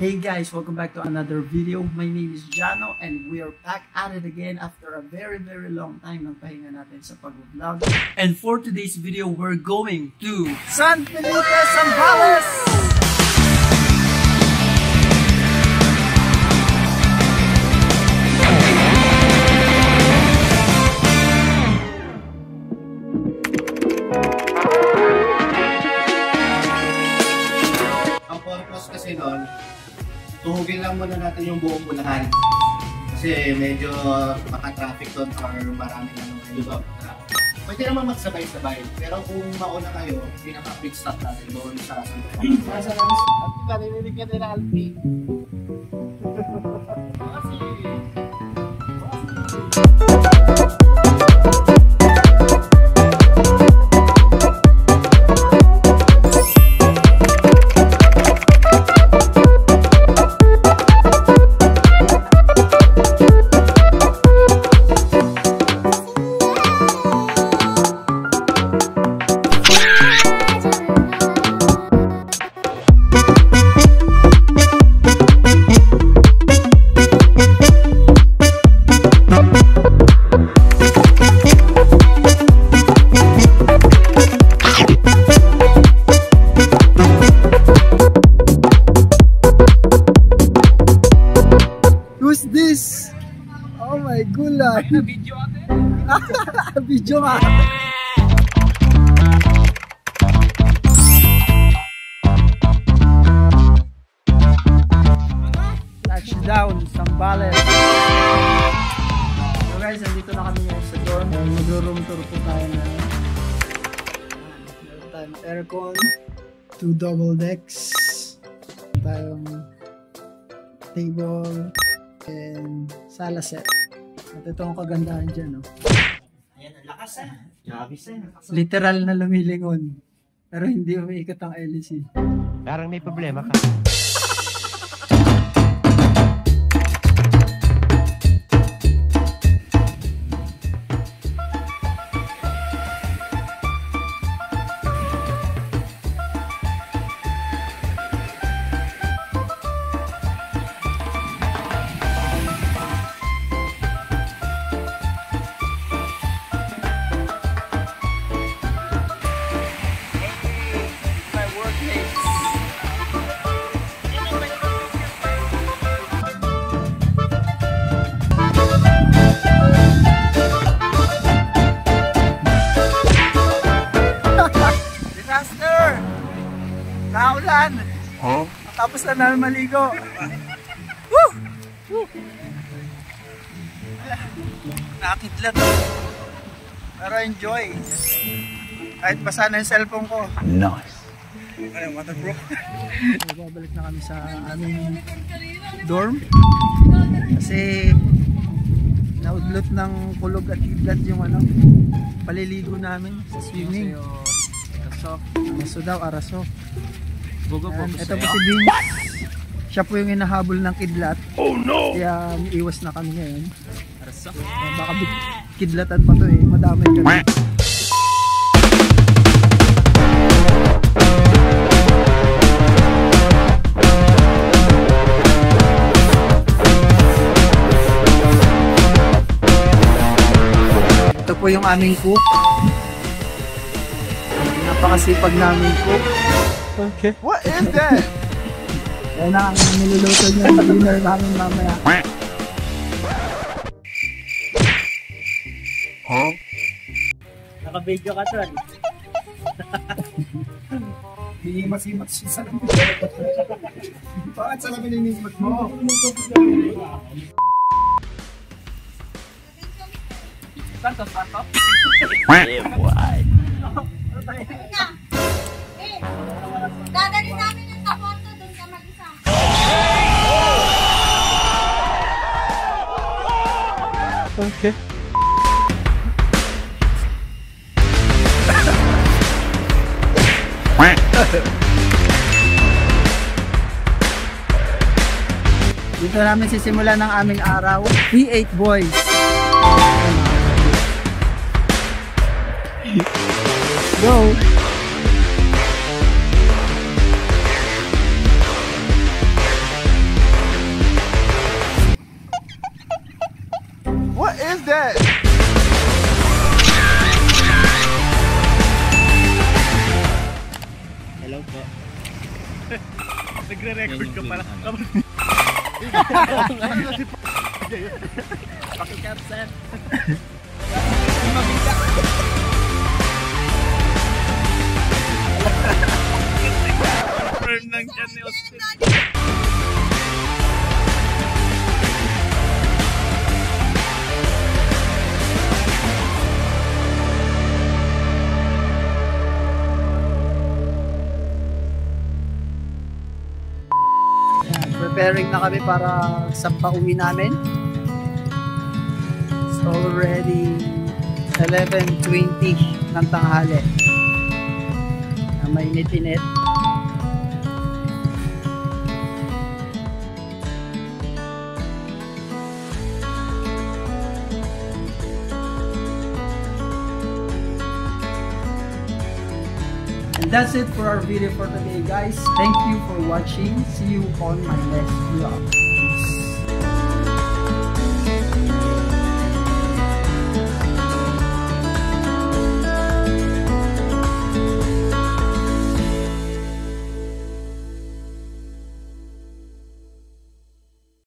Hey guys, welcome back to another video. My name is Jano and we are back at it again after a very long time ng pahinga natin sa pag-vlog. And for today's video, we're going to San Felipe, Zambales! Ang purpose kasi nun, tuhugin lang muna natin yung buong Bulacan. Kasi medyo maka-traffic doon or marami na naman yung traffic. Pwede naman magsabay-sabay. Pero kung mauna kayo, pinaka-quick stop natin doon sa San Felipe. Nasa lang at pinarinig ka nila, Alpi. Who's this? Oh my gulay! Video ate! Video nga! Touchdown, Zambales! So guys, nandito na kami ngayon sa dorm. Mag-room tour po tayo na meron tayong aircon, 2 double decks, meron tayong table, and sala set. At ito ang kagandahan dyan, no? Ayan, ang lakas ah. Yabis ah. Literal na lumilingon. Pero hindi umiikot ang LEC. Parang may problema ka. Naulan! Huh? Tapos na namin maligo. Woo! Woo! Nakakidlat. Pero enjoy. Kahit basa na yung cellphone ko. Nice. Ano, water bro? Babalik na kami sa aming dorm. Kasi naudlot ng kulog at kidlat yung ano, paliligo namin sa swimming. Araso daw, araso. Ito po si Vince. Siya po yung inahabol ng kidlat. Oh no! Kaya iwas na kami ngayon. Baka kidlatan pa to eh. Madamay kami. Ito po yung aming cook. Napakasipag namin cook. Okay. What is that? Yan na ang niluluto niya sa dinner namin mamaya. Huh? Naka-video ka tol. Hinihimas-himas siya sa lamin. Bakit sa lamin hinihimas mo? Santos, Santos? Yeah, boy. Dadali namin yung taporto doon ka mag-isa. Okay. Dito namin sisimula ng aming araw. P8 boys. Go! Naka-record ka pala. Pakikapsan. Firm ng dyan ni Austin. Yan, preparing na kami para sa pauwi namin. It's already 11:20 ng tanghali. Na mainit-init. And that's it for our video for today, guys. Thank you for watching. See you on my next vlog.